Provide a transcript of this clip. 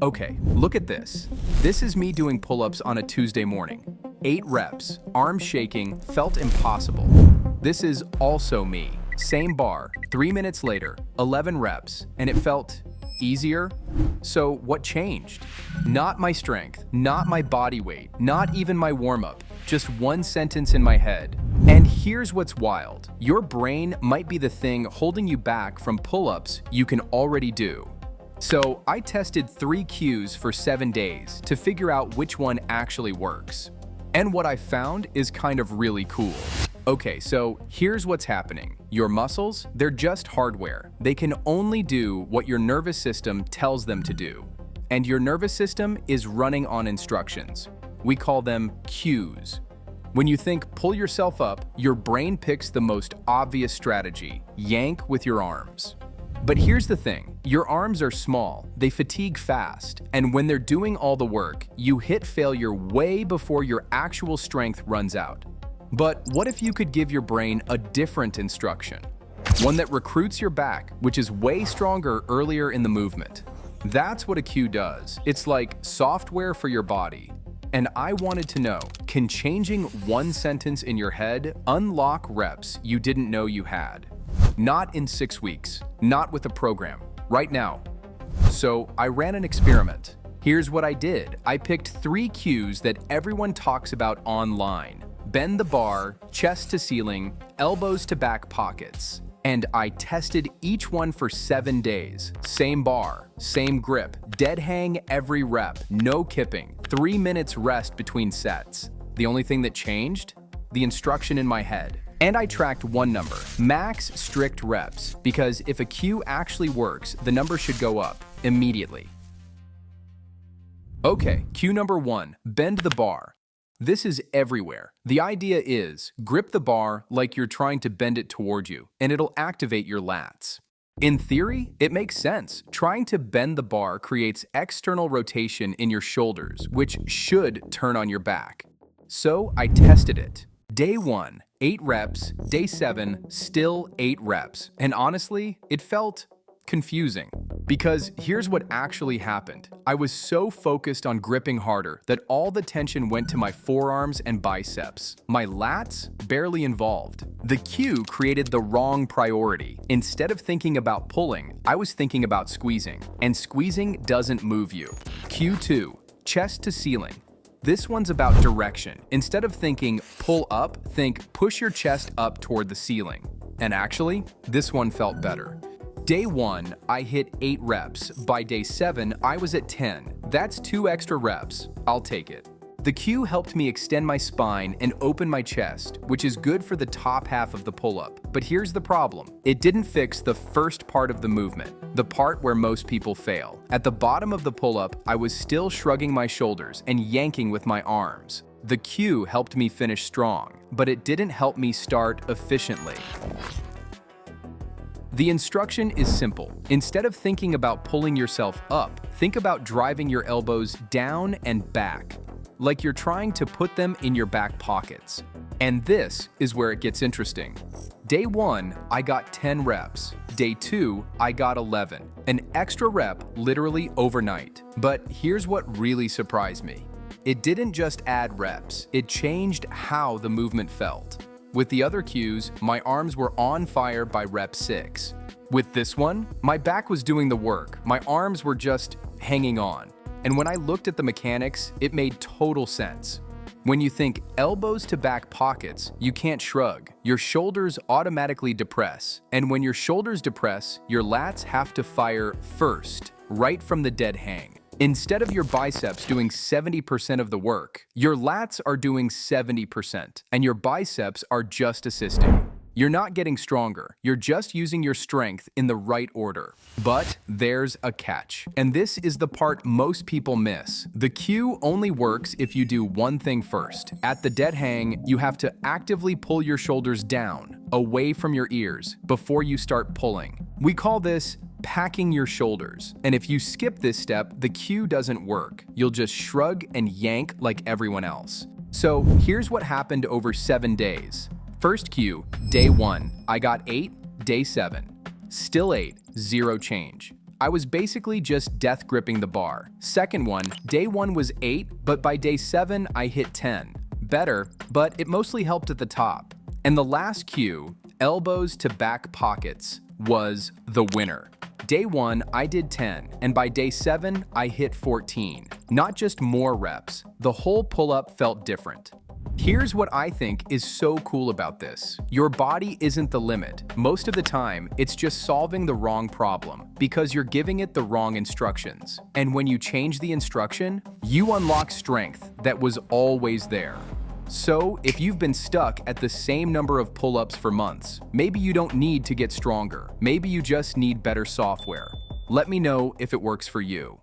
Okay, look at this. This is me doing pull-ups on a Tuesday morning. 8 reps, arms shaking, felt impossible. This is also me. Same bar, 3 minutes later, 11 reps, and it felt easier. So what changed? Not my strength, not my body weight, not even my warm-up, just one sentence in my head. And here's what's wild. Your brain might be the thing holding you back from pull-ups you can already do. So I tested 3 cues for 7 days to figure out which one actually works. And what I found is kind of really cool. Okay, so here's what's happening. Your muscles, they're just hardware. They can only do what your nervous system tells them to do. And your nervous system is running on instructions. We call them cues. When you think pull yourself up, your brain picks the most obvious strategy, yank with your arms. But here's the thing, your arms are small, they fatigue fast, and when they're doing all the work, you hit failure way before your actual strength runs out. But what if you could give your brain a different instruction? One that recruits your back, which is way stronger earlier in the movement. That's what a cue does. It's like software for your body. And I wanted to know, can changing one sentence in your head unlock reps you didn't know you had? Not in 6 weeks, not with a program, right now. So I ran an experiment. Here's what I did. I picked 3 cues that everyone talks about online. Bend the bar, chest to ceiling, elbows to back pockets. And I tested each one for 7 days. Same bar, same grip, dead hang every rep, no kipping, 3 minutes rest between sets. The only thing that changed? The instruction in my head. And I tracked one number, max strict reps, because if a cue actually works, the number should go up immediately. Okay, cue number 1, bend the bar. This is everywhere. The idea is, grip the bar like you're trying to bend it toward you, and it'll activate your lats. In theory, it makes sense. Trying to bend the bar creates external rotation in your shoulders, which should turn on your back. So I tested it. Day 1, 8 reps. Day 7, still 8 reps. And honestly, it felt confusing. Because here's what actually happened. I was so focused on gripping harder that all the tension went to my forearms and biceps. My lats barely involved. The cue created the wrong priority. Instead of thinking about pulling, I was thinking about squeezing. And squeezing doesn't move you. Cue 2, chest to ceiling. This one's about direction. Instead of thinking pull up, think push your chest up toward the ceiling. And actually, this one felt better. Day 1, I hit 8 reps. By day 7, I was at 10. That's 2 extra reps. I'll take it. The cue helped me extend my spine and open my chest, which is good for the top half of the pull-up. But here's the problem. It didn't fix the first part of the movement, the part where most people fail. At the bottom of the pull-up, I was still shrugging my shoulders and yanking with my arms. The cue helped me finish strong, but it didn't help me start efficiently. The instruction is simple. Instead of thinking about pulling yourself up, think about driving your elbows down and back, like you're trying to put them in your back pockets. And this is where it gets interesting. Day 1, I got 10 reps. Day 2, I got 11. An extra rep literally overnight. But here's what really surprised me. It didn't just add reps, it changed how the movement felt. With the other cues, my arms were on fire by rep 6. With this one, my back was doing the work. My arms were just hanging on. And when I looked at the mechanics, it made total sense. When you think elbows to back pockets, you can't shrug. Your shoulders automatically depress. And when your shoulders depress, your lats have to fire first, right from the dead hang. Instead of your biceps doing 70% of the work, your lats are doing 70%, and your biceps are just assisting. You're not getting stronger, you're just using your strength in the right order. But there's a catch, and this is the part most people miss. The cue only works if you do one thing first. At the dead hang, you have to actively pull your shoulders down, away from your ears, before you start pulling. We call this packing your shoulders. And if you skip this step, the cue doesn't work. You'll just shrug and yank like everyone else. So here's what happened over 7 days. First cue, day 1, I got 8, day 7. Still 8, 0 change. I was basically just death gripping the bar. Second one, day 1 was 8, but by day 7, I hit 10. Better, but it mostly helped at the top. And the last cue, elbows to back pockets, was the winner. Day 1, I did 10, and by day 7, I hit 14. Not just more reps, the whole pull-up felt different. Here's what I think is so cool about this. Your body isn't the limit. Most of the time, it's just solving the wrong problem because you're giving it the wrong instructions. And when you change the instruction, you unlock strength that was always there. So, if you've been stuck at the same number of pull-ups for months, maybe you don't need to get stronger. Maybe you just need better software. Let me know if it works for you.